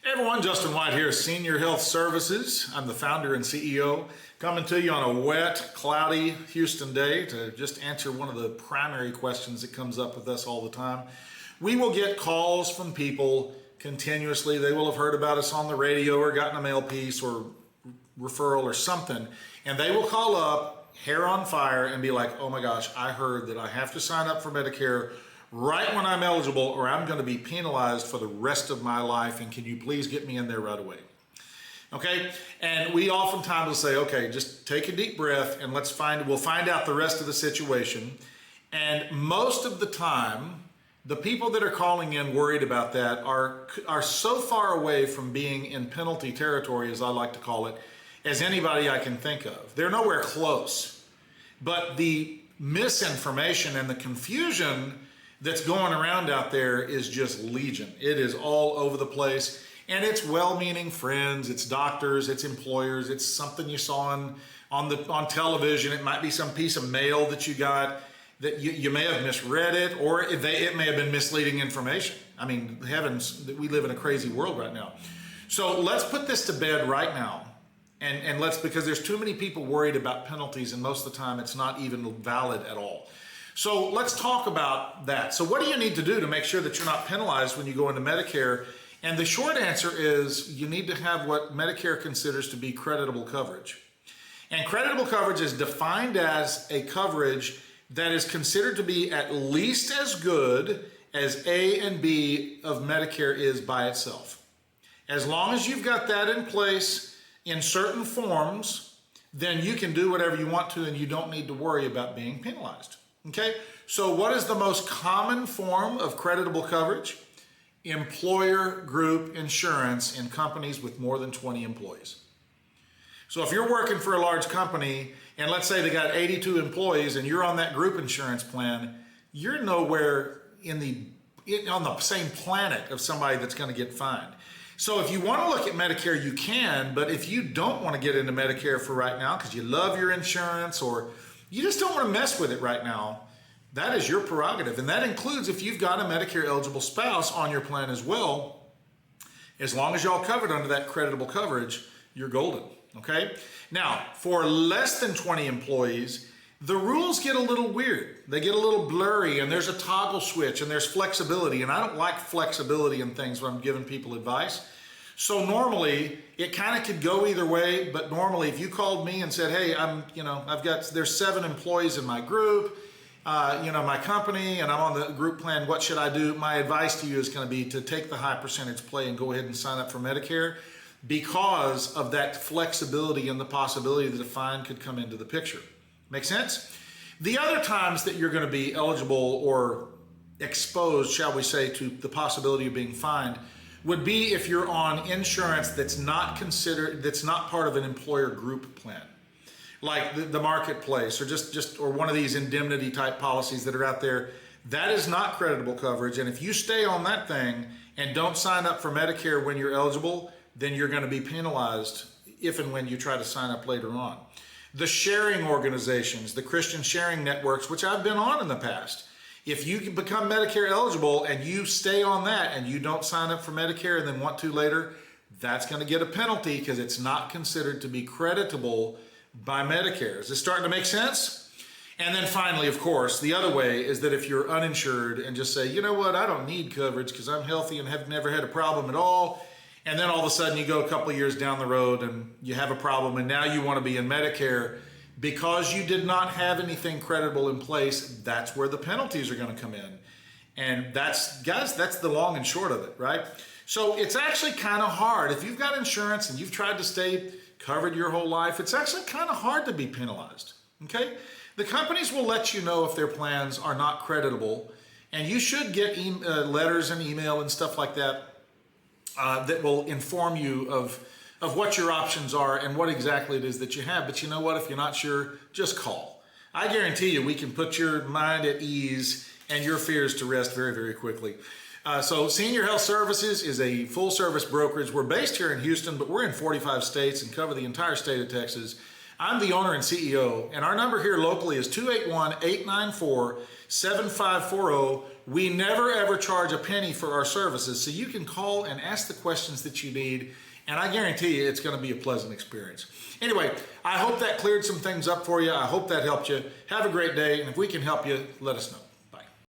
Hey everyone, Justin White here, Senior Health Services. I'm the founder and CEO, coming to you on a wet, cloudy Houston day to just answer one of the primary questions that comes up with us all the time. We will get calls from people continuously. They will have heard about us on the radio or gotten a mail piece or referral or something, and they will call up, hair on fire, and be like, oh my gosh, I heard that I have to sign up for Medicare right when I'm eligible or I'm going to be penalized for the rest of my life, and can you please get me in there right away? Okay, and we oftentimes will say, okay, just take a deep breath and we'll find out the rest of the situation. And most of the time, the people that are calling in worried about that are so far away from being in penalty territory, as I like to call it, as anybody I can think of. They're nowhere close. But the misinformation and the confusion that's going around out there is just legion. It is all over the place, and it's well-meaning friends, it's doctors, it's employers, it's something you saw on television. It might be some piece of mail that you got that you may have misread it, or it may have been misleading information. I mean, heavens, we live in a crazy world right now. So let's put this to bed right now, and because there's too many people worried about penalties, and most of the time it's not even valid at all. So let's talk about that. So what do you need to do to make sure that you're not penalized when you go into Medicare? And the short answer is you need to have what Medicare considers to be creditable coverage. And creditable coverage is defined as a coverage that is considered to be at least as good as A and B of Medicare is by itself. As long as you've got that in place in certain forms, then you can do whatever you want to and you don't need to worry about being penalized. Okay, so what is the most common form of creditable coverage? Employer group insurance in companies with more than 20 employees. So if you're working for a large company, and let's say they got 82 employees and you're on that group insurance plan, you're nowhere on the same planet of somebody that's going to get fined. So if you want to look at Medicare, you can, but if you don't want to get into Medicare for right now because you love your insurance or you just don't want to mess with it right now, that is your prerogative. And that includes if you've got a Medicare eligible spouse on your plan as well. As long as y'all covered under that creditable coverage, you're golden, okay? Now, for less than 20 employees, the rules get a little weird. They get a little blurry, and there's a toggle switch, and there's flexibility. And I don't like flexibility in things when I'm giving people advice. So normally it kind of could go either way, but normally if you called me and said, hey, there's 7 employees in my group, my company, and I'm on the group plan, what should I do? My advice to you is going to be to take the high percentage play and go ahead and sign up for Medicare because of that flexibility and the possibility that a fine could come into the picture. Make sense? The other times that you're going to be eligible or exposed, shall we say, to the possibility of being fined would be if you're on insurance that's not part of an employer group plan, like the marketplace or one of these indemnity type policies that are out there. That is not creditable coverage, and if you stay on that thing and don't sign up for Medicare when you're eligible, then you're going to be penalized if and when you try to sign up later on. The sharing organizations, the Christian sharing networks, which I've been on in the past, if you become Medicare eligible and you stay on that and you don't sign up for Medicare and then want to later, that's going to get a penalty because it's not considered to be creditable by Medicare. Is this starting to make sense? And then finally, of course, the other way is that if you're uninsured and just say, you know what, I don't need coverage because I'm healthy and have never had a problem at all, and then all of a sudden you go a couple of years down the road and you have a problem and now you want to be in Medicare, because you did not have anything creditable in place, that's where the penalties are going to come in. And that's the long and short of it, right? So it's actually kind of hard. If you've got insurance and you've tried to stay covered your whole life, it's actually kind of hard to be penalized, okay? The companies will let you know if their plans are not creditable, and you should get letters and email and stuff like that that will inform you of what your options are and what exactly it is that you have. But you know what? If you're not sure, just call. I guarantee you we can put your mind at ease and your fears to rest very, very quickly. So Senior Health Services is a full-service brokerage. We're based here in Houston, but we're in 45 states and cover the entire state of Texas. I'm the owner and CEO, and our number here locally is 281-894-7540. We never ever charge a penny for our services, so you can call and ask the questions that you need, and I guarantee you it's going to be a pleasant experience. Anyway, I hope that cleared some things up for you. I hope that helped you. Have a great day, and if we can help you, let us know.